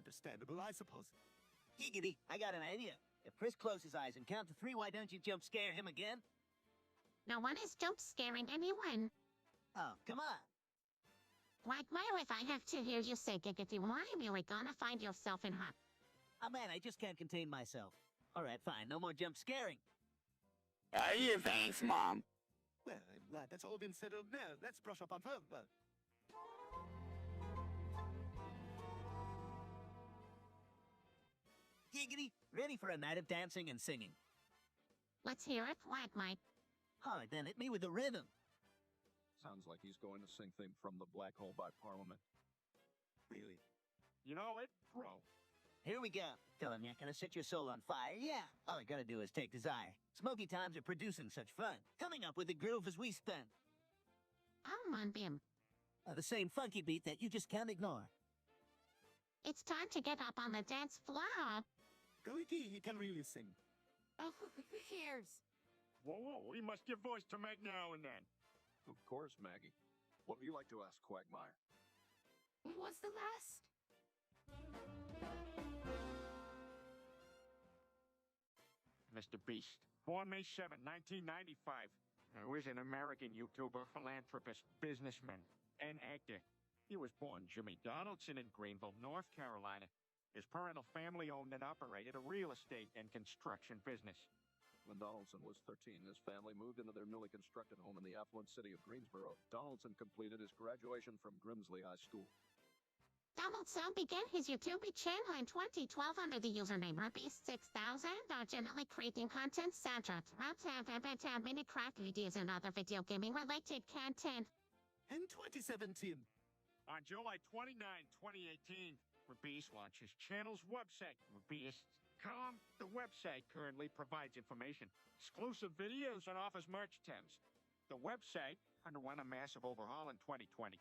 Understandable, I suppose. Giggity, I got an idea. If Chris closes his eyes and count to 3, why don't you jump scare him again? No one is jump scaring anyone. Oh, come on. Quagmire, if I have to hear you say giggity, why are you gonna find yourself in hot? Oh man, I just can't contain myself. Alright, fine, no more jump scaring. Hey, thanks, Mom. Well, I'm glad that's all been settled now. Let's brush up on further. Giggity, ready for a night of dancing and singing. Let's hear it, Quagmire. Alright then, hit me with the rhythm. Sounds like he's going to sing theme from The Black Hole by Parliament. Really? You know it, bro. Here we go. Tell him you're gonna set your soul on fire, yeah. All I gotta do is take desire. Smoky times are producing such fun. Coming up with a groove as we spin. Come on, Bim. The same funky beat that you just can't ignore. It's time to get up on the dance floor. Goity, he can really sing. Oh, who cares? Whoa, we must give voice to Meg now and then. Of course, Maggie. What would you like to ask Quagmire? What was the last? Mr. Beast, born May 7, 1995. He was an American YouTuber, philanthropist, businessman, and actor. He was born Jimmy Donaldson in Greenville, North Carolina. His parental family owned and operated a real estate and construction business. When Donaldson was 13, his family moved into their newly constructed home in the affluent city of Greensboro. Donaldson completed his graduation from Grimsley High School. Donaldson began his YouTube channel in 2012 under the username Ruby6000, originally creating content soundtracks, raps, and mini craft videos and other video gaming related content. In 2017. On July 29, 2018, Rubies launched his channel's website, Rubies.com. The website currently provides information, exclusive videos, and offers merch items. The website underwent a massive overhaul in 2020.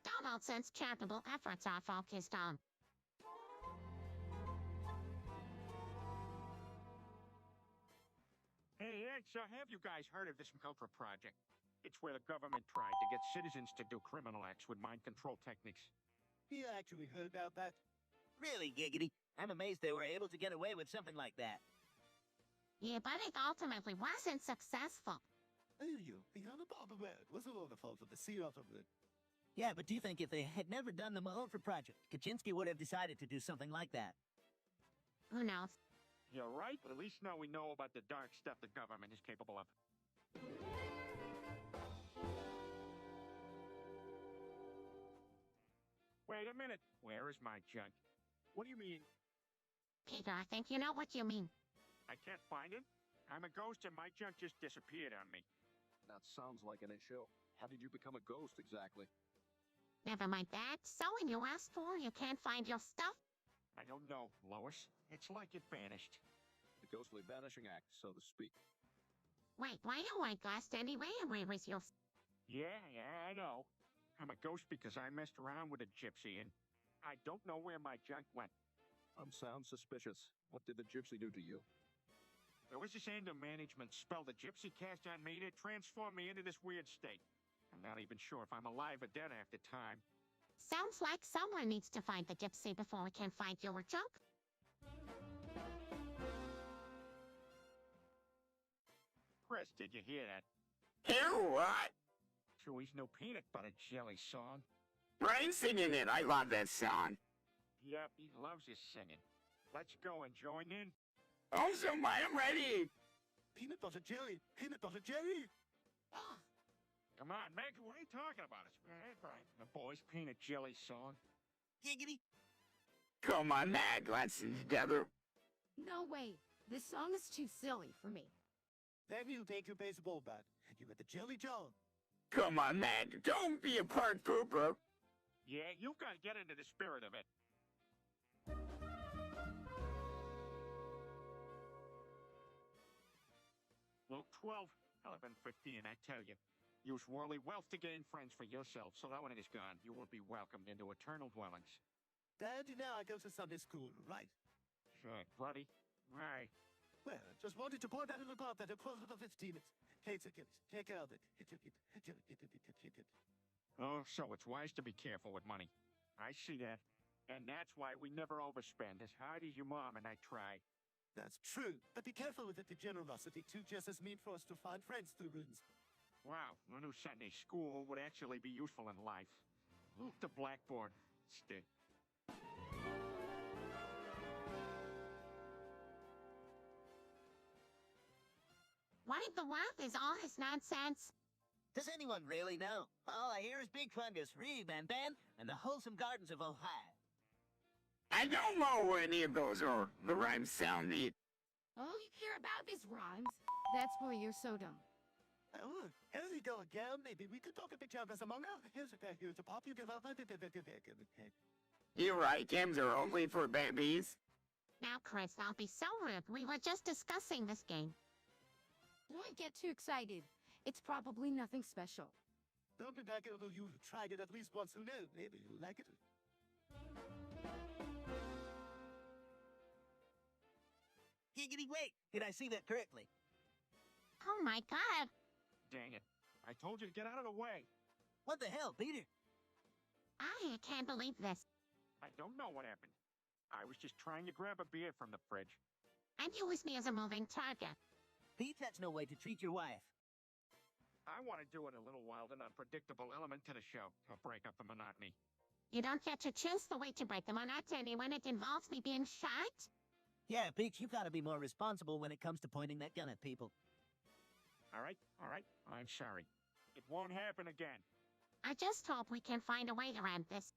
Donaldson's charitable efforts are focused on Hey, so have you guys heard of this Cultra project? It's where the government tried to get citizens to do criminal acts with mind control techniques. He actually heard about that. Really, Giggity? I'm amazed they were able to get away with something like that. Yeah, but it ultimately wasn't successful. Oh, you, the other part of it was all the fault of the sea otter. Yeah, but do you think if they had never done the Malhotra project, Kaczynski would have decided to do something like that? Who knows? You're right, but at least now we know about the dark stuff the government is capable of. Wait a minute. Where is my junk? What do you mean? Peter, I think you know what you mean. I can't find it? I'm a ghost and my junk just disappeared on me. That sounds like an issue. How did you become a ghost exactly? Never mind that. So when you ask for, you can't find your stuff? I don't know, Lois. It's like it vanished. The ghostly vanishing act, so to speak. Wait, why do I ghost anyway? Where is your... Yeah, I know. I'm a ghost because I messed around with a gypsy and I don't know where my junk went. Sounds suspicious. What did the gypsy do to you? There was this anger management spell the gypsy cast on me to transform me into this weird state. I'm not even sure if I'm alive or dead after time. Sounds like someone needs to find the gypsy before we can find your junk. Chris, did you hear that? Hear what? Chewy's new peanut butter jelly song. Brian's singing it. I love that song. Yep, he loves his singing. Let's go and join in. Awesome, I'm ready. Peanut butter jelly! Peanut butter jelly! Come on, Meg, what are you talking about? It's right. The boys' peanut jelly song. Giggity? Come on, Mag, let's sing together. No way. This song is too silly for me. Then you take your baseball bat, and you get the jelly jar. Come on, Mag, don't be a park pooper. Yeah, you've got to get into the spirit of it. Luke 12, 11, 15, I tell you. Use worldly wealth to gain friends for yourself, so that when it is gone, you will be welcomed into eternal dwellings. Dad, you know I go to Sunday school, right? Sure, buddy. Right. Well, just wanted to point out in the part that a quarter of 15 take out it. Oh, so it's wise to be careful with money. I see that. And that's why we never overspend, as hard as your mom and I try. That's true, but be careful with it. The generosity too just as mean for us to find friends through runes. Wow, a new Sunday school would actually be useful in life. Look, the blackboard. Stick. What in the world is all this nonsense? Does anyone really know? All I hear is Big Fungus, Ree Ban Ban, and the wholesome gardens of Ohio. I don't know where any of those are. The rhymes sound neat. Oh, you care about these rhymes? That's why you're so dumb. Oh, here we go again. Maybe we could talk a bit as among us. Here's a pop. You give up. You're right, games are only for babies. Now, Chris, I'll be so rude. We were just discussing this game. Don't get too excited. It's probably nothing special. Don't be back although you've tried it at least once. Who knows? Maybe you'll like it. Giggity, wait! Did I see that correctly? Oh my god. Dang it. I told you to get out of the way. What the hell, Peter? I can't believe this. I don't know what happened. I was just trying to grab a beer from the fridge. And you use me as a moving target. Pete, that's no way to treat your wife. I want to do it a little wild and unpredictable element to the show to break up the monotony. You don't get to choose the way to break the monotony when it involves me being shot? Yeah, Peach, you gotta be more responsible when it comes to pointing that gun at people. All right. I'm sorry. It won't happen again. I just hope we can find a way around this.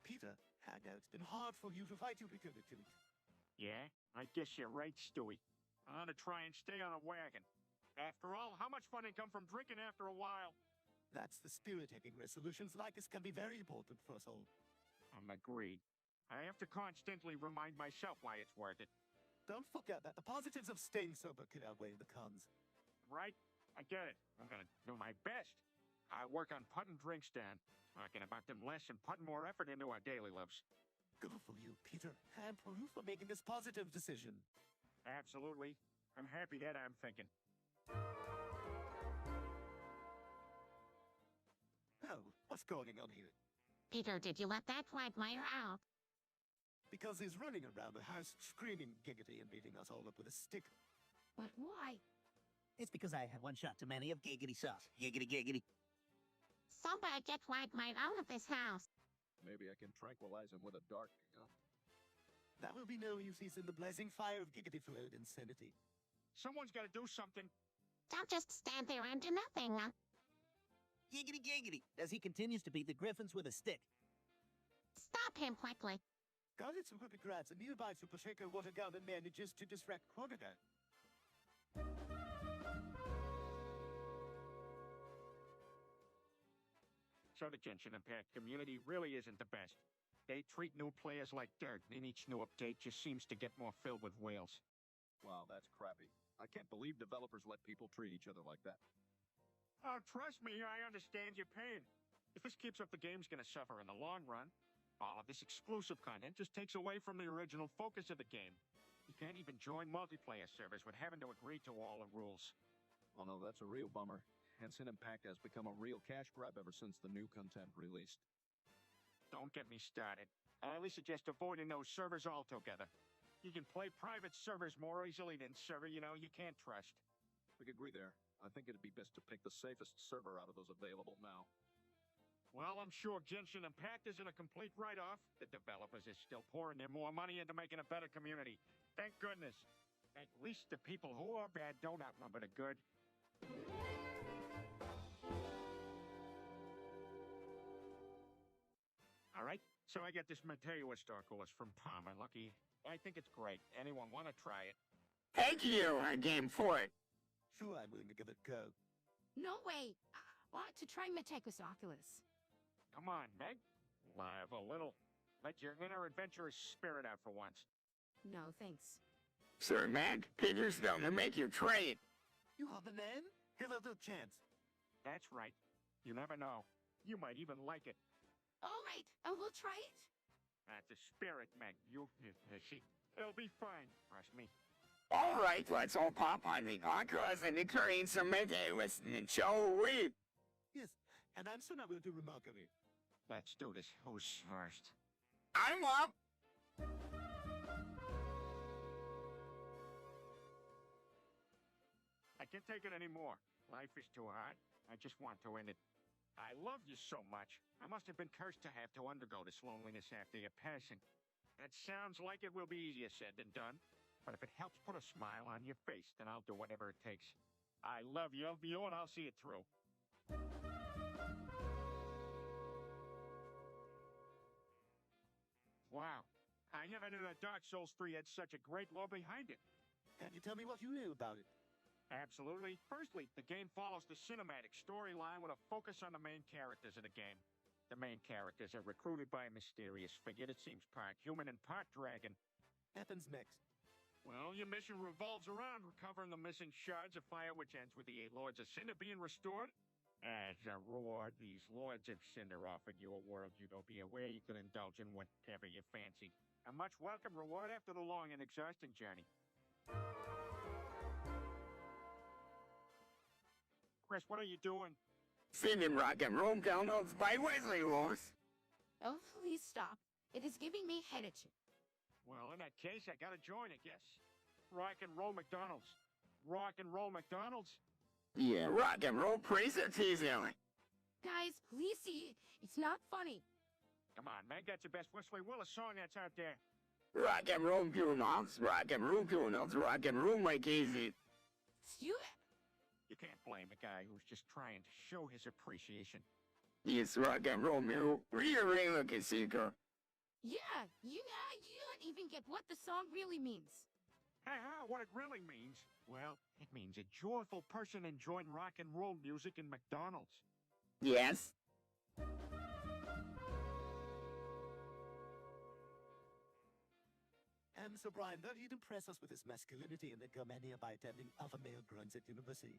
Peter, I know it's been hard for you to fight your opportunity. Yeah, I guess you're right, Stewie. I ought to try and stay on a wagon. After all, how much fun can come from drinking after a while? That's the spirit. Taking resolutions like this can be very important for us all. I'm agreed. I have to constantly remind myself why it's worth it. Don't forget that the positives of staying sober can outweigh the cons. Right? I get it. I'm gonna do my best. I work on putting drinks down, talking about them less and putting more effort into our daily lives. Good for you, Peter, and for you for making this positive decision. Absolutely. I'm happy that I'm thinking. Oh, what's going on here? Peter, did you let that quagmire out? Because he's running around the house screaming giggity and beating us all up with a stick. But why? It's because I had one shot too many of giggity sauce. Giggity, giggity. Somebody get quagmire out of this house. Maybe I can tranquilize him with a dart gun. That will be no use. He's in the blazing fire of giggity flowed insanity. Someone's gotta do something. Don't just stand there and do nothing. Giggity, giggity, as he continues to beat the Griffins with a stick. Stop him quickly. Got it, some quick grabs. A nearby Super Shaker water gun and manages to distract Crocodile. So the Genshin Impact community really isn't the best. They treat new players like dirt, and each new update just seems to get more filled with whales. Wow, that's crappy. I can't believe developers let people treat each other like that. Oh, trust me, I understand your pain. If this keeps up, the game's gonna suffer in the long run. All of this exclusive content just takes away from the original focus of the game. You can't even join multiplayer servers with having to agree to all the rules. Oh no, that's a real bummer. Genshin Impact has become a real cash grab ever since the new content released. Don't get me started. I highly suggest avoiding those servers altogether. You can play private servers more easily than server you can't trust. We could agree there. I think it'd be best to pick the safest server out of those available now. Well, I'm sure Genshin Impact isn't a complete write-off. The developers are still pouring their more money into making a better community. Thank goodness. At least the people who are bad don't outnumber the good. All right, so I get this Mateus Star course from Palmer. Lucky. I think it's great. Anyone want to try it? Heck you, I'm game for it. Sure, I'm willing to give it a go. No way. I want to try Mateus Oculus. Come on, Meg. Live a little. Let your inner adventurous spirit out for once. No, thanks. Sir Mac, Peter's gonna make you try it. You are the man? Give it a chance. That's right. You never know. You might even like it. All right, I will try it. That's the spirit, Meg. It'll be fine. Trust me. All right, let's all pop on the Oculus and experience some Mateus, shall we? And I'm soon I will do remarkably. Let's do this. Who's first? I'm up. I can't take it anymore. Life is too hard. I just want to end it. I love you so much. I must have been cursed to have to undergo this loneliness after your passing. That sounds like it will be easier said than done. But if it helps put a smile on your face, then I'll do whatever it takes. I love you, and I'll see it through. Wow. I never knew that Dark Souls 3 had such a great lore behind it. Can you tell me what you knew about it? Absolutely. Firstly, the game follows the cinematic storyline with a focus on the main characters of the game. The main characters are recruited by a mysterious figure that seems part human and part dragon. Happens next. Well, your mission revolves around recovering the missing shards of fire, which ends with the 8 Lords of Cinder being restored. As a reward, these Lords of Cinder offered you a world you don't be aware you could indulge in whatever you fancy. A much welcome reward after the long and exhausting journey. Chris, what are you doing? Singing rock and roll downloads by Wesley Wars. Oh, please stop. It is giving me headache. Well, in that case, I gotta join, I guess. Rock and roll McDonald's. Rock and roll McDonald's? Yeah, rock and roll praise it easily. Guys, please see. It's not funny. Come on, man, that's the best Wesley Willis song that's out there. Rock and roll downloads, rock and roll downloads, rock and roll like easy. You... You can't blame a guy who's just trying to show his appreciation. Yes, rock and roll music. Real look at seeker. Yeah, you don't even get what the song really means. What it really means? Well, it means a joyful person enjoying rock and roll music in McDonald's. Yes. So Brian, though he'd impress us with his masculinity and egomania by attending alpha male grunts at university.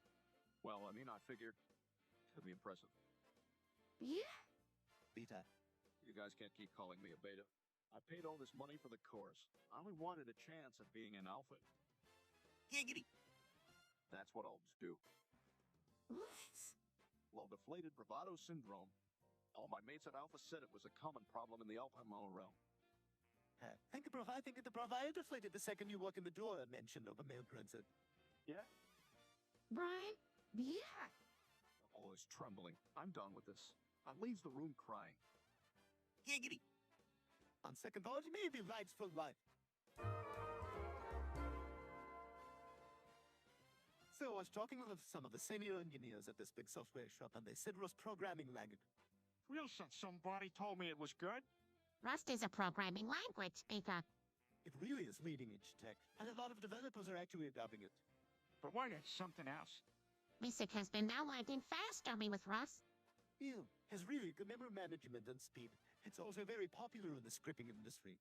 Well, I mean, I figured it'd be impressive. Yeah. Beta. You guys can't keep calling me a beta. I paid all this money for the course. I only wanted a chance at being an alpha. Giggity. That's what alphas do. What? Low-deflated bravado syndrome. All my mates at Alpha said it was a common problem in the alpha male realm. I think the provider deflated the second you walk in the door, mentioned of a male grunts. Yeah? Brian? Yeah. Oh, is trembling. I'm done with this. I leaves the room crying. Giggity. On second thought, he may be rights for life. So I was talking with some of the senior engineers at this big software shop, and they said it was programming language. Real somebody told me it was good. Rust is a programming language, Beta. It really is leading-edge tech, and a lot of developers are actually adopting it. But why not something else? Music has been downloading faster me with Rust. Yeah, has really good memory management and speed. It's also very popular in the scripting industry.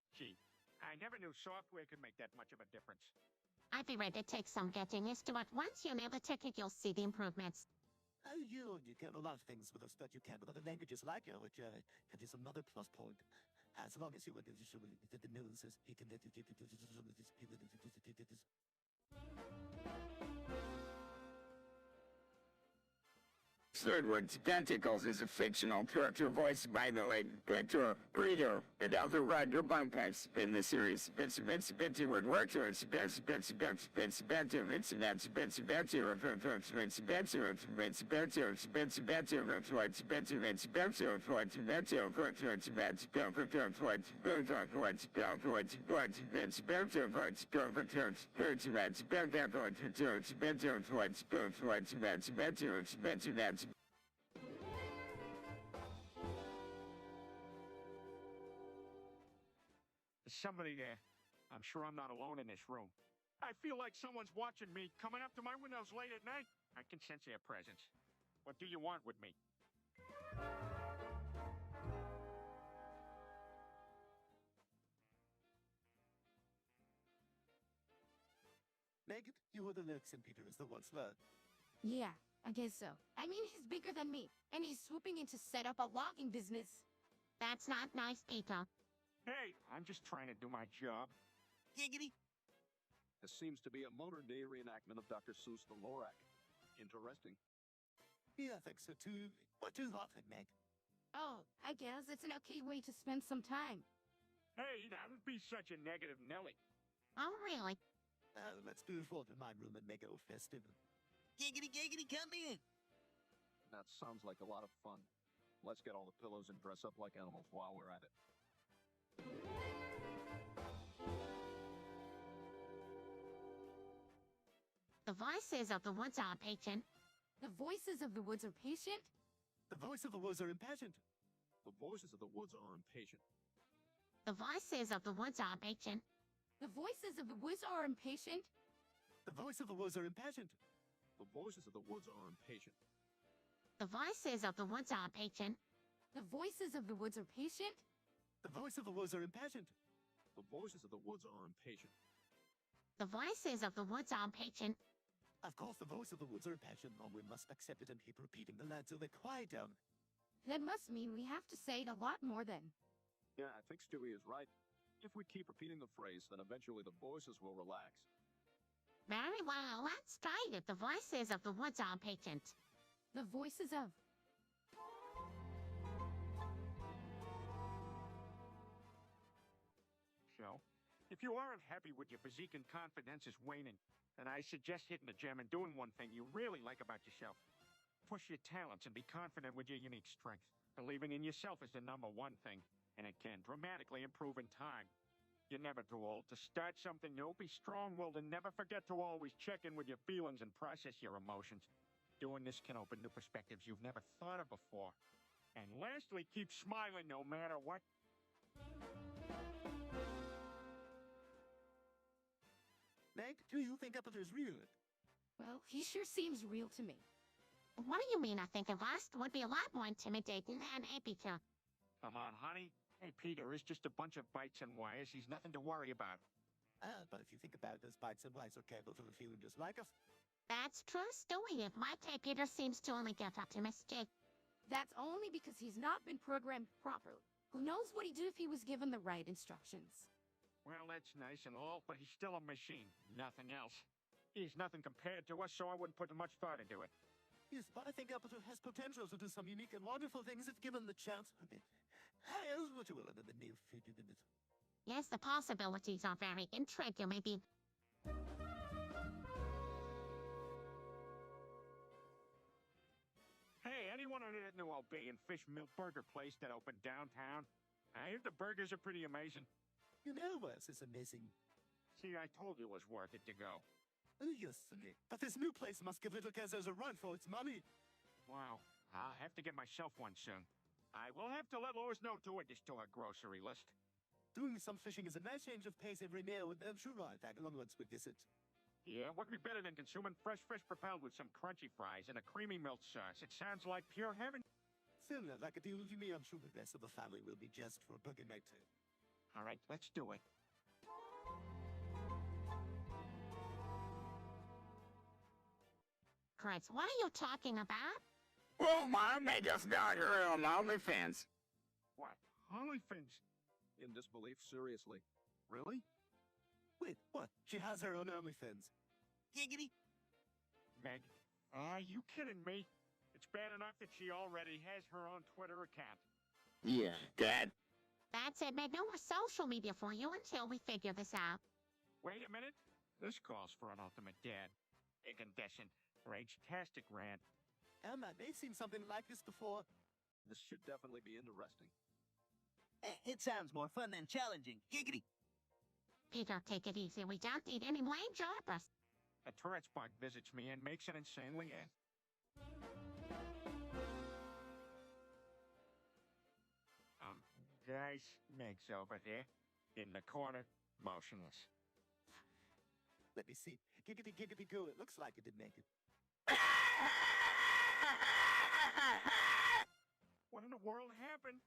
Gee, I never knew software could make that much of a difference. I'd be ready to take some getting used to it. Once you nail the ticket, you'll see the improvements. You can a lot of things with us that you can't with other languages like it, which it is another plus point. As long as you would the news is he can Third Word Tentacles is a fictional character voiced by the late Victor Breeder and other Roger Bumpers in the series. It's word worker, it's There's somebody there. I'm sure I'm not alone in this room. I feel like someone's watching me coming up to my windows late at night. I can sense their presence. What do you want with me? Megan, you were the lyrics and Peter is the once learned. Yeah, I guess so. I mean, he's bigger than me, and he's swooping in to set up a logging business. That's not nice, Beta. Hey, I'm just trying to do my job. Giggity. This seems to be a modern-day reenactment of Dr. Seuss the Lorac. Interesting. Yeah, I think so too. What do you think, Meg? Oh, I guess it's an okay way to spend some time. Hey, that would be such a negative Nelly. Oh, really? Let's move forward to my room and make it all festive. Giggity, giggity, come in. That sounds like a lot of fun. Let's get all the pillows and dress up like animals while we're at it. The voices of the woods are patient. The voices of the woods are patient. The voice of the woods are impatient. The voices of the woods are impatient. The voices of the woods are patient. The voices of the woods are impatient. The voice of the woods are impatient. The voices of the woods are impatient. The voices of the woods are patient. The voices of the woods are patient. The voice of the woods are impatient. The voices of the woods are impatient. The voices of the woods are patient. Of course, the voice of the woods are impatient, and we must accept it and keep repeating the lines till they quiet down. That must mean we have to say it a lot more then. Yeah, I think Stewie is right. If we keep repeating the phrase, then eventually the voices will relax. Very well, let's try it. The voices of the woods are patient. The voices of. So, if you aren't happy with your physique and confidence is waning, then I suggest hitting the gym and doing one thing you really like about yourself. Push your talents and be confident with your unique strength. Believing in yourself is the #1 thing, and it can dramatically improve in time. You're never too old to start something new. Be strong-willed and never forget to always check in with your feelings and process your emotions. Doing this can open new perspectives you've never thought of before. And lastly, keep smiling no matter what. Meg, do you think Appleton is real? Well, he sure seems real to me. What do you mean? I think a Rust would be a lot more intimidating than a Peter. Come on, honey. Hey, Peter is just a bunch of bytes and wires. He's nothing to worry about. But if you think about it, those bytes and wires are capable of feeling just like us. That's true, Stewie. If my tape Peter seems to only get optimistic. That's only because he's not been programmed properly. Who knows what he'd do if he was given the right instructions? Well, that's nice and all, but he's still a machine. Nothing else. He's nothing compared to us, so I wouldn't put much thought into it. Yes, but I think Appleton has potential to do some unique and wonderful things if given the chance. How's what you will in the near future. Yes, the possibilities are very intriguing. Maybe. Hey, anyone on that new Albanian fish milk burger place that opened downtown? I hear the burgers are pretty amazing. You know what else is amazing? See, I told you it was worth it to go. Oh, yes, but this new place must give Little Kazos a run for its money. Wow, I'll have to get myself one soon. I will have to let Lois know to add this to our grocery list. Doing some fishing is a nice change of pace every meal, and I'm sure I'll tag along once we visit. Yeah, what could be better than consuming fresh fish propelled with some crunchy fries and a creamy milk sauce? It sounds like pure heaven. Still, like a deal with me, I'm sure the rest of the family will be just for a burger night too. All right, let's do it. Chris, what are you talking about? Well, Mom made us down here on OnlyFans. What? OnlyFans? In disbelief, seriously. Really? Wait, what? She has her own OnlyFans. Giggity. Meg, are you kidding me? It's bad enough that she already has her own Twitter account. Yeah, Dad. That's it, Meg. No more social media for you until we figure this out. Wait a minute. This calls for an ultimate dad. Incandescent, rage-tastic rant. Emma, they've seen something like this before. This should definitely be interesting. It sounds more fun than challenging. Giggity. Peter, take it easy. We don't need any lame jobbers. A Tourette's bug visits me and makes it insanely ill. Guys, Meg's over there, in the corner, motionless. Let me see. Giggity, giggity, go. It looks like it did make it. What in the world happened?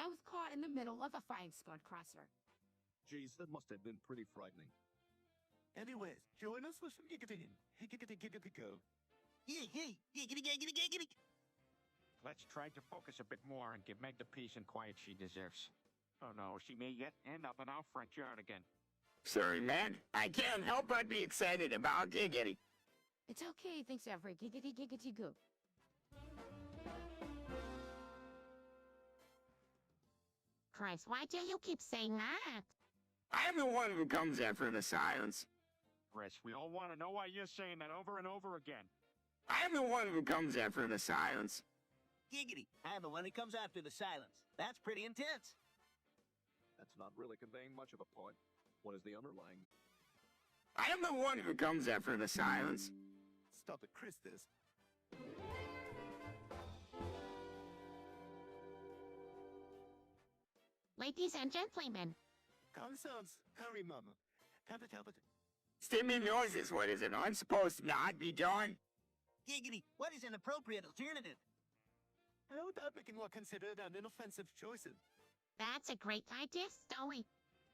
I was caught in the middle of a fine spot crosser. Geez, that must have been pretty frightening. Anyways, join us for some giggity. Giggity, giggity, go. Hey, giggity, giggity, giggity. Let's try to focus a bit more and give Meg the peace and quiet she deserves. Oh no, she may yet end up in our front yard again. Sorry, man. I can't help but be excited about Giggity. It's okay, thanks, Everett. Giggity, giggity, goo. Chris, why do you keep saying that? I'm the one who comes after the silence. Chris, we all want to know why you're saying that over and over again. I'm the one who comes after the silence. Giggity, I'm the one who comes after the silence. That's pretty intense. That's not really conveying much of a point. What is the underlying? I am the one who comes after the silence. Stop it, Chris, this. Ladies and gentlemen, Concerns, hurry, Mama. Have it. Stimmy noises, what is it? I'm supposed to not be doing? Giggity, what is an appropriate alternative? How about making what considered an inoffensive choices? that's a great idea, Stoey.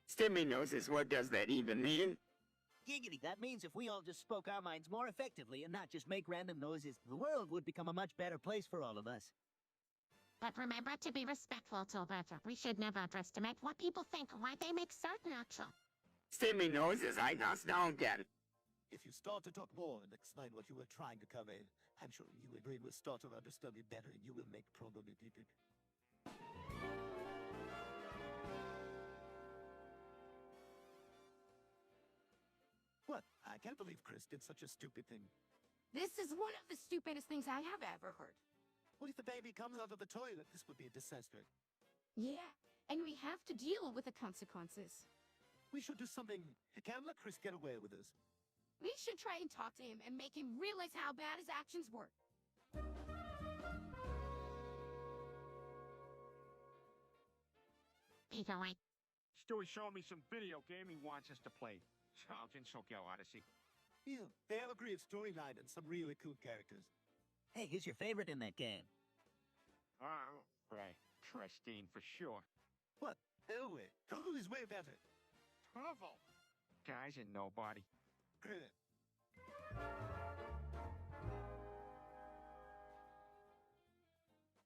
Stimmy noises, what does that even mean? Giggity, that means if we all just spoke our minds more effectively and not just make random noises, the world would become a much better place for all of us. But remember to be respectful to Alberta. We should never underestimate what people think or why they make certain actions. Stimmy noises, I just don't get it. If you start to talk more and explain what you were trying to convey, I'm sure you and Ray will start to understand me better and you will make progress. What? I can't believe Chris did such a stupid thing. This is one of the stupidest things I have ever heard. What if the baby comes out of the toilet? This would be a disaster. Yeah, and we have to deal with the consequences. We should do something. Can't let Chris get away with this. We should try and talk to him and make him realize how bad his actions were. Peter, wait. Stewie's showing me some video game he wants us to play. Sergeant Sokel Odyssey. Yeah, they have a great storyline and some really cool characters. Hey, who's your favorite in that game? Oh, right. Christine for sure. What? Elway. Trouble is way better. Trouble. Guys and nobody. Great.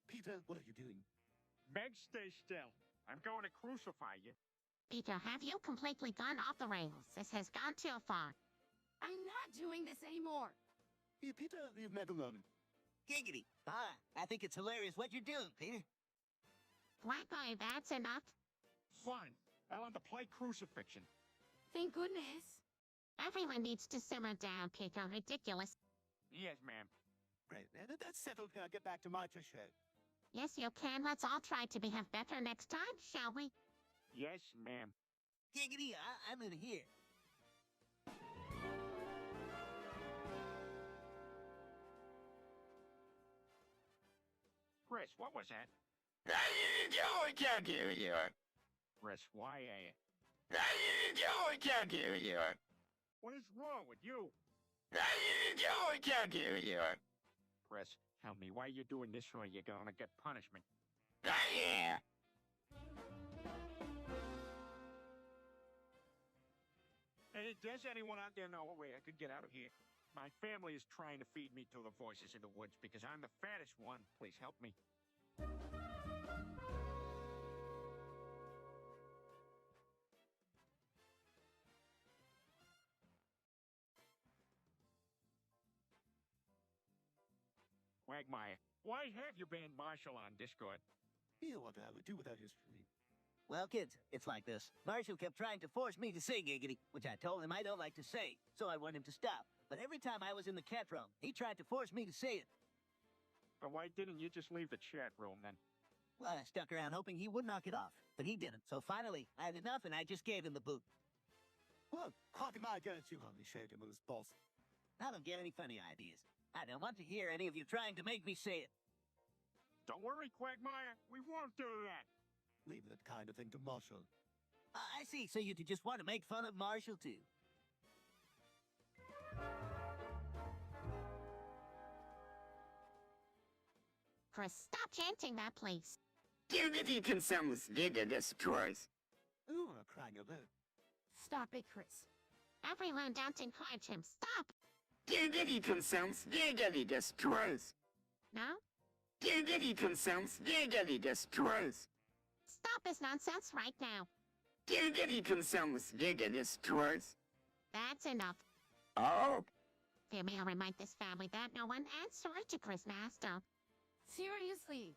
Peter, what are you doing? Meg, stay still. I'm going to crucify you. Peter, have you completely gone off the rails? This has gone too far. I'm not doing this anymore. Yeah, Peter, leave Meg alone. Giggity. I think it's hilarious what you're doing, Peter. Black Boy, that's enough. Fine. I'll have to play crucifixion. Thank goodness. Everyone needs to simmer down, Peter. Ridiculous. Yes, ma'am. Great. Now that that's settled, can I get back to my show? Yes, you can. Let's all try to behave better next time, shall we? Yes, ma'am. Giggity, I'm in here. Chris, what was that? I can't hear you. Chris, why are you? I can't hear you. What is wrong with you? I can't hear you. Chris, tell me why you're doing this or you're gonna get punishment. Yeah. Hey, does anyone out there know a way I could get out of here? My family is trying to feed me to the voices in the woods because I'm the fattest one. Please help me. Quagmire, why have you banned Marshall on Discord? Yeah, what I would do without his... Well, kids, it's like this. Marshall kept trying to force me to say giggity, which I told him I don't like to say, so I want him to stop. But every time I was in the cat room, he tried to force me to say it. But why didn't you just leave the chat room then? Well, I stuck around hoping he would knock it off, but he didn't. So finally, I had enough and I just gave him the boot. Well, how can I get you on the shade him as boss? I don't get any funny ideas. I don't want to hear any of you trying to make me say it. Don't worry, Quagmire. We won't do that. Leave that kind of thing to Marshall. I see, so you just want to make fun of Marshall, too. Chris, stop chanting that, please. Giggity consumes Giga destroys. Ooh, I'm crying a bit. Stop it, Chris. Everyone don't encourage him. Stop. Giggity consumes Giggity destroys. No? Giggity consumes Giggity destroys. Stop this nonsense right now. Giggity consumes Giga destroys. That's enough. Oh, May I remind this family that no one answered to Chris Master. Seriously.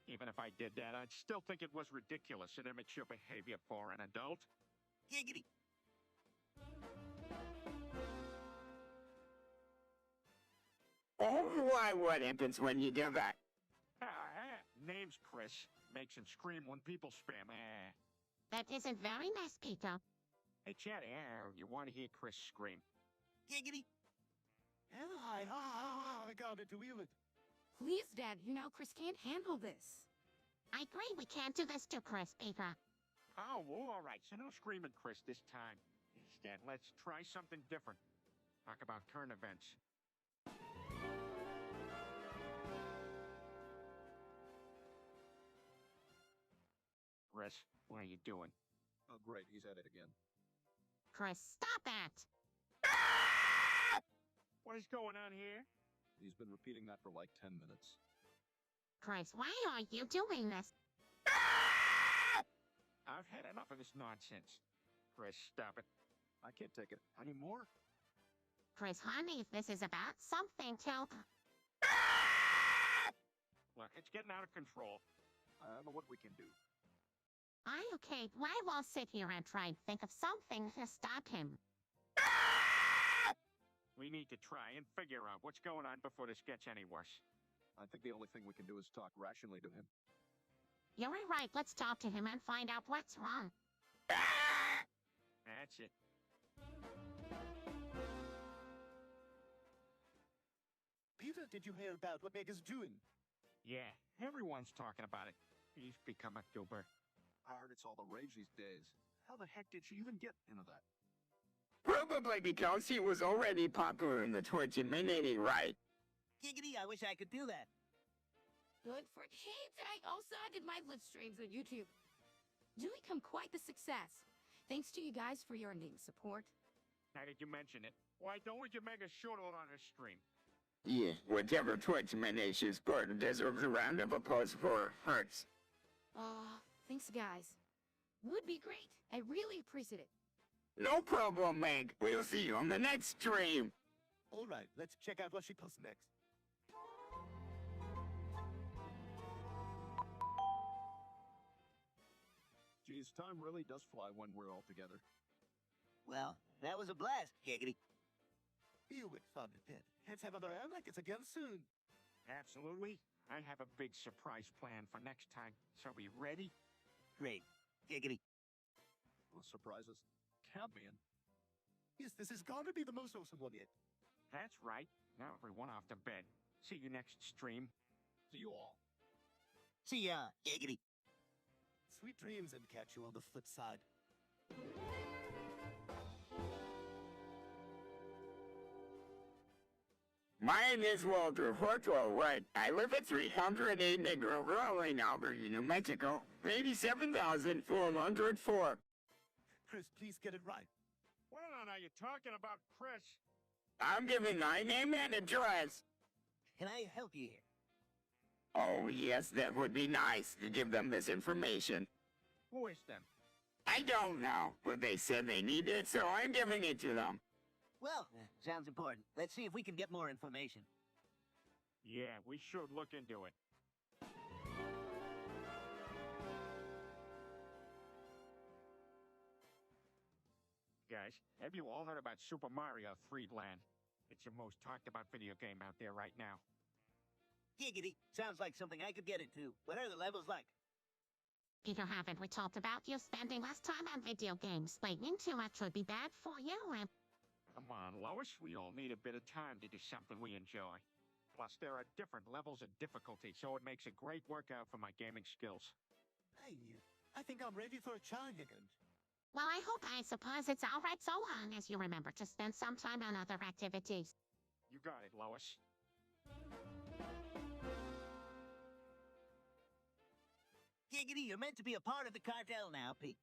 Even if I did that, I'd still think it was ridiculous and immature behavior for an adult. Giggity. Oh, why, what happens when you do that? Name's Chris. Makes him scream when people spam. That isn't very nice, Peter. Hey, Chad, you want to hear Chris scream? Giggity. I got it to wheel it. Please, Dad, you know Chris can't handle this. I agree we can't do this to Chris, Peter. Oh, well, all right. So no screaming Chris this time. Instead, let's try something different. Talk about current events. Chris, what are you doing? Oh, great, he's at it again. Chris, stop that! What is going on here? He's been repeating that for like 10 minutes. Chris, why are you doing this? I've had enough of this nonsense. Chris, stop it. I can't take it. Anymore? Chris, honey, this is about something to... Look, it's getting out of control. I don't know what we can do. Okay, why won't sit here and try and think of something to stop him? We need to try and figure out what's going on before this gets any worse. I think the only thing we can do is talk rationally to him. You're right, let's talk to him and find out what's wrong. That's it. Peter, did you hear about what Mega's doing? Yeah, everyone's talking about it. He's become a goober. I heard it's all the rage these days. How the heck did she even get into that? Probably because he was already popular in the Twitch community, right? Giggity, I wish I could do that. Good for kids. I also did my live streams on YouTube. Do become quite the success. Thanks to you guys for your name support. Now that you mention it, why don't we just make a short on our stream? Yeah, whatever Twitch manages part deserves a round of applause for Hurts. Thanks, guys. Would be great. I really appreciate it. No problem, Meg. We'll see you on the next stream. All right, let's check out what she posts next. Geez, time really does fly when we're all together. Well, that was a blast, Giggity. You with fun and did. Let's have another round like this again soon. Absolutely. I have a big surprise plan for next time, so be ready. Great. Giggity. Well, surprises. Count me in. Yes, this is gonna be the most awesome one yet. That's right. Now everyone off to bed. See you next stream. See you all. See ya, Giggity. Sweet dreams and catch you on the flip side. My name is Walter Horto White. I live at 308 Negro Road in Albuquerque, New Mexico. 87,404. Chris, please get it right. What are you talking about, Chris? I'm giving my name and address. Can I help you here? Oh, yes, that would be nice to give them this information. Who is them? I don't know, but they said they need it, so I'm giving it to them. Well, sounds important. Let's see if we can get more information. Yeah, we should look into it. Guys, have you all heard about Super Mario 3 Land? It's the most talked about video game out there right now. Giggity. Sounds like something I could get into. What are the levels like? Peter, haven't we talked about you spending less time on video games? Playing too much would be bad for you. Come on, Lois, we all need a bit of time to do something we enjoy. Plus, there are different levels of difficulty, so it makes a great workout for my gaming skills. Hey, I think I'm ready for a challenge again. Well, I suppose it's all right so long as you remember to spend some time on other activities. You got it, Lois. Giggity, you're meant to be a part of the cartel now, Pete.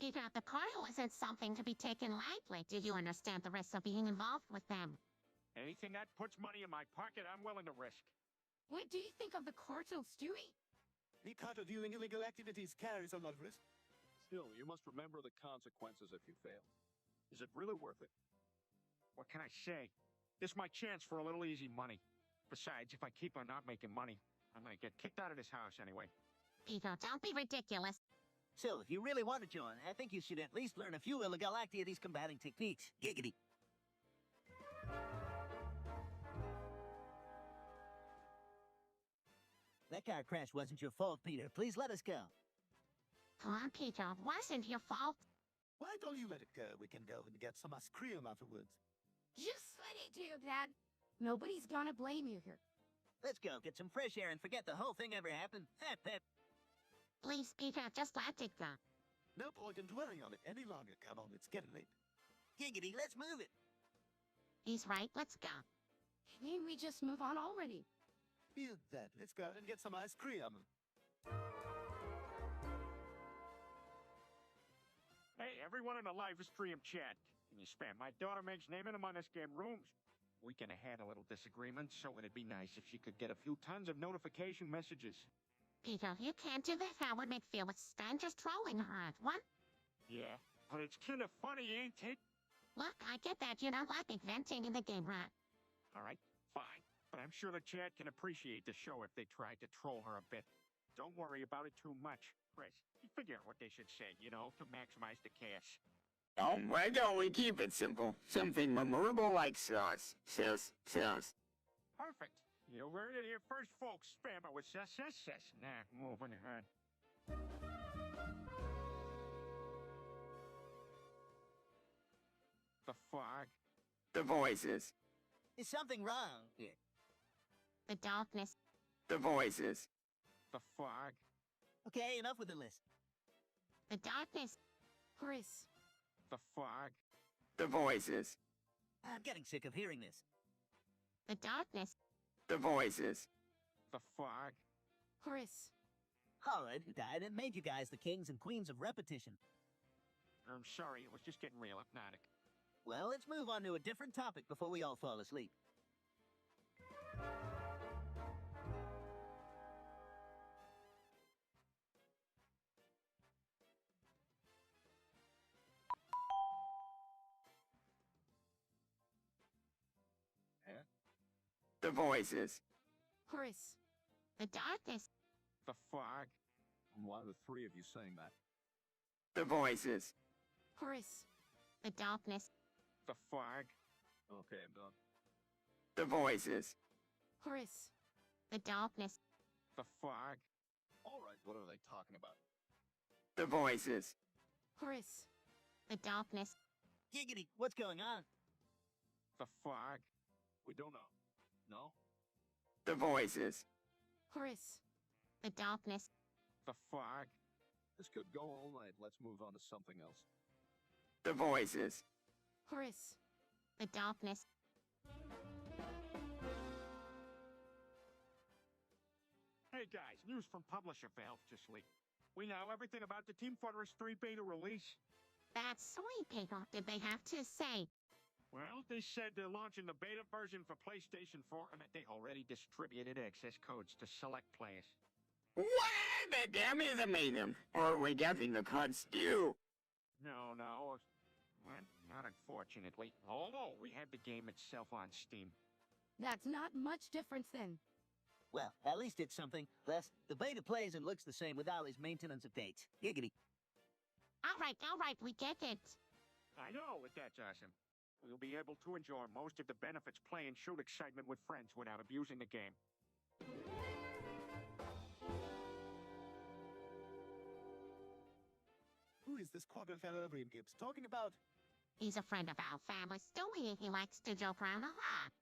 Peter, the cartel isn't something to be taken lightly. Do you understand the risks of being involved with them? Anything that puts money in my pocket, I'm willing to risk. What do you think of the cartel, Stewie? The cartel doing illegal activities carries a lot of risk. Still, you must remember the consequences if you fail. Is it really worth it? What can I say? This is my chance for a little easy money. Besides, if I keep on not making money, I'm gonna get kicked out of this house anyway. Peter, don't be ridiculous. So, if you really want to join, I think you should at least learn a few Illegalactiades combating techniques. Giggity. That car crash wasn't your fault, Peter. Please let us go. Come on, Peter, wasn't your fault. Why don't you let it go? We can go and get some ice cream afterwards. Just let it do, Dad. Nobody's gonna blame you here. Let's go, get some fresh air and forget the whole thing ever happened. Hep, hep. Please, Peter, just let it go. No point in dwelling on it any longer. Come on, it's getting late. Giggity, let's move it. He's right, let's go. Can't we just move on already? Be that. Let's go and get some ice cream. Hey, everyone in the live stream chat. Can you spam my daughter Meg's name in among us game rooms? We can have had a little disagreement, so it'd be nice if she could get a few tons of notification messages. Peter, you can't do that. How would make feel with strangers trolling her at one? Yeah, but it's kinda funny, ain't it? Look, I get that you don't like venting in the game, right? Alright, fine. But I'm sure the chat can appreciate the show if they tried to troll her a bit. Don't worry about it too much, Chris. You figure out what they should say, you know, to maximize the cash. Oh, why don't we keep it simple? Something memorable like sauce. Sauce. Perfect. You heard it here first, folks. Spam it with SSS. Nah, moving on. The fog. The voices. Is something wrong? Yeah. The darkness. The voices. The fog. Okay, enough with the list. The darkness. Chris, The fog. The voices. I'm getting sick of hearing this. The darkness. The voices. The fog. Chris, Holland, who died and made you guys the kings and queens of repetition. I'm sorry, it was just getting real hypnotic. Well, let's move on to a different topic before we all fall asleep. The voices. Chris, The darkness. The fog. Why are the three of you saying that? The voices. Chris, The darkness. The fog. Okay, I'm done. The voices. Chris, The darkness. The fog. All right, what are they talking about? The voices. Chris, The darkness. Giggity, what's going on? The fog. We don't know. No? The voices. Chris, The darkness. The fog. This could go all night. Let's move on to something else. The voices. Chris, The darkness. Hey guys, news from publisher Valve just leaked. We know everything about the Team Fortress 3 beta release. That's sweet, Peter. Did they have to say? Well, they said they're launching the beta version for PlayStation 4 and that they already distributed access codes to select players. What the damn is it made them? Or are we getting the cuts due? No. Well, not unfortunately. Although we have the game itself on Steam. that's not much difference then. Well, at least it's something. Les, the beta plays and looks the same with all his maintenance updates. Giggity. All right, we get it. I know, that's awesome. We'll be able to enjoy most of the benefits playing Shoot Excitement with friends without abusing the game. Who is this quagga fellow Bream Gibbs talking about? He's a friend of our family, Stewie. He likes to joke around a lot.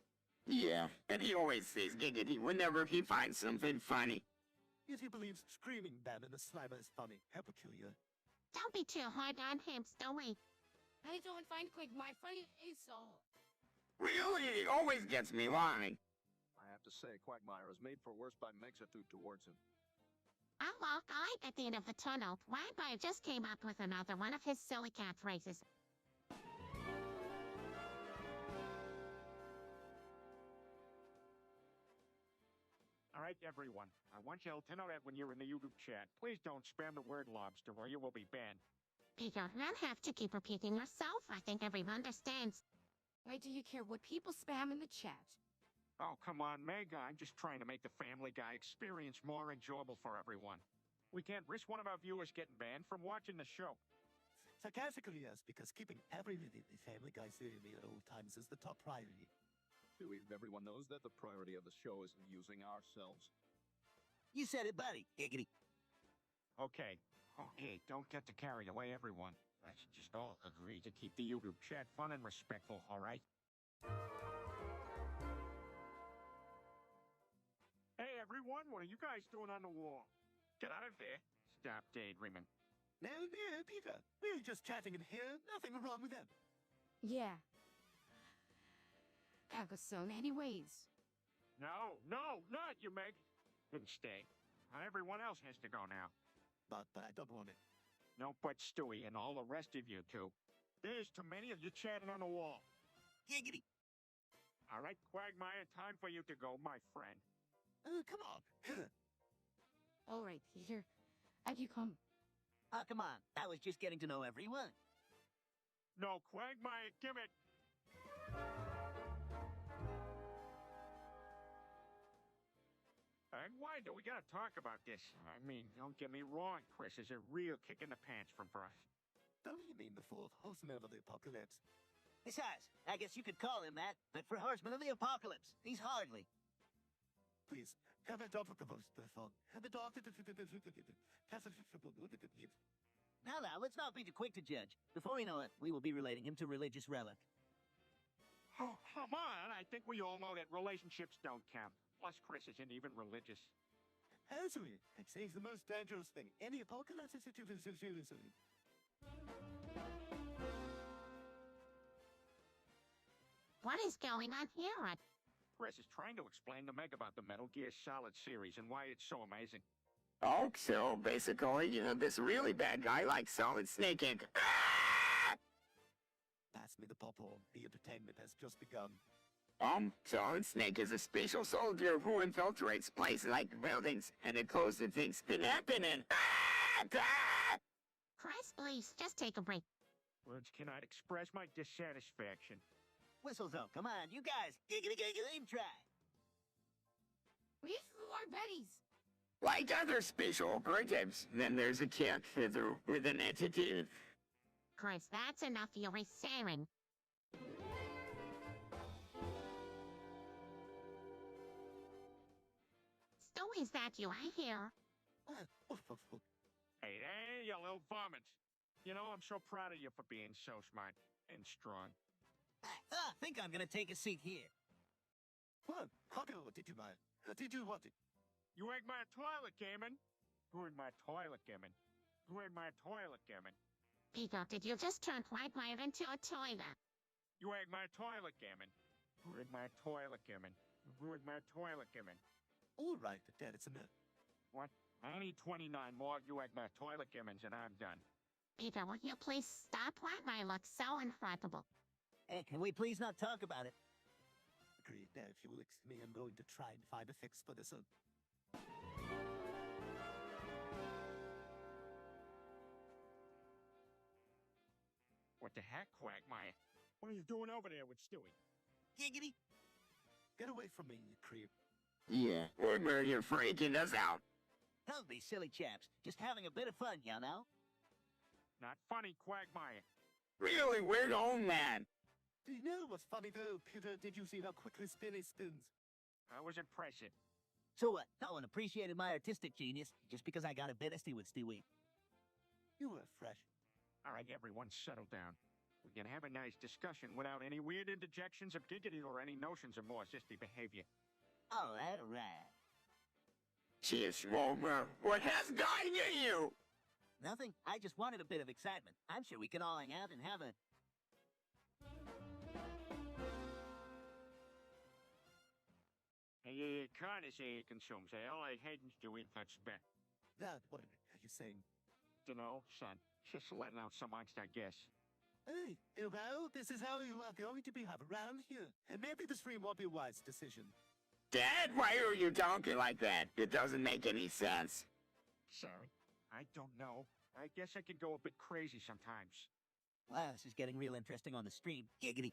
Yeah, and he always says giggity whenever he finds something funny. Yet he believes screaming Ben and the Slimer is funny. How peculiar. Don't be too hard on him, Stewie. I don't find Quagmire funny at all. Really, he always gets me lying. I have to say, Quagmire is made for worse by Meg's attitude towards him. Oh, look, light at the end of the tunnel. Quagmire just came up with another one of his silly catchphrases. All right, everyone. I want you all to know that when you're in the YouTube chat, please don't spam the word lobster or you will be banned. Peter, you don't have to keep repeating yourself. I think everyone understands. Why do you care what people spam in the chat? Oh, come on, Meg. I'm just trying to make the Family Guy experience more enjoyable for everyone. We can't risk one of our viewers getting banned from watching the show. Sarcastically, yes, because keeping every Family Guy series at all times is the top priority. Stewie, everyone knows that the priority of the show is amusing ourselves. You said it, buddy. Giggity. Okay. Oh, hey, don't get too carried away, everyone. Let's just all agree to keep the YouTube chat fun and respectful, all right? Hey, everyone, what are you guys doing on the wall? Get out of there. Stop daydreaming. No, Peter. We're just chatting in here. Nothing wrong with them. Yeah. Agason, anyways. No, not you, Meg. Then stay. Everyone else has to go now. But I don't want it. No, but Stewie and all the rest of you two. There's too many of you chatting on the wall. Giggity. All right, Quagmire, time for you to go, my friend. Come on. All right, Peter. Have you come? Oh, come on. I was just getting to know everyone. No, Quagmire, give it. And why do we gotta talk about this? I mean, don't get me wrong, Chris is a real kick in the pants from us. Don't you mean the fourth horseman of the apocalypse? Besides, I guess you could call him that, but for Horseman of the Apocalypse, he's hardly. Please, have a dog for the phone. Have a dog. Now, let's not be too quick to judge. Before we know it, we will be relating him to Religious Relic. Oh, come on, I think we all know that relationships don't count. Plus, Chris isn't even religious. Hazard, I'd say it's the most dangerous thing. Any apocalypse is What is going on here? Chris is trying to explain to Meg about the Metal Gear Solid series and why it's so amazing. Oh, so basically, this really bad guy likes Solid Snake Inc. Ah! Pass me the popcorn. The entertainment has just begun. Solid Snake is a special soldier who infiltrates places like buildings and encloses things can happen in. Chris, please, just take a break. Words cannot express my dissatisfaction. Whistlezone, come on, you guys. Giggity, giggity, try. We are Betty's. Like other special operatives, then there's a cat fiddler with an attitude. Chris, that's enough. You're saying. So is that you, I hear? Hey, there, you little varmint. You know, I'm so proud of you for being so smart and strong. I think I'm gonna take a seat here. What? How did you mind? Did you want it? You ate my toilet, Gammon. Who ate my toilet, Gammon? Who ate my toilet, Gammon? Peter, did you just turn Quagmire into a toilet? You ate my toilet, Gammon. Who ate my toilet, Gammon? Who ate my toilet, Gammon? All right, Dad, it's enough. What? I need 29 more you ate my toilet, Gammons, and I'm done. Peter, will you please stop? Quagmire looks so inflatable. Hey, can we please not talk about it? Agreed. Now, if you will excuse me, I'm going to try and find a fix for this. What the heck, Quagmire? What are you doing over there with Stewie? Giggity. Get away from me, you creep. Yeah, Quagmire, you're freaking us out. Don't be silly chaps. Just having a bit of fun, you know? Not funny, Quagmire. Really weird old man. Do you know what's funny though, Peter? Did you see how quickly Spinny spins? That was impressive. So what? No one appreciated my artistic genius just because I got a bit with Stewie. You were fresh. All right, everyone, settle down. We can have a nice discussion without any weird interjections of giggity or any notions of more zesty behavior. All right. Cheers, Wilbur. What has gotten you? Nothing. I just wanted a bit of excitement. I'm sure we can all hang out and have a... Hey, can't say it consumes all I hadn't do it much better. That, what are you saying? Dunno, son. Just letting out some angst, I guess. Hey, well, this is how you are going to behave around here. And maybe the stream won't be a wise decision. Dad, why are you talking like that? It doesn't make any sense. Sorry. I don't know. I guess I could go a bit crazy sometimes. Wow, this is getting real interesting on the stream. Giggity.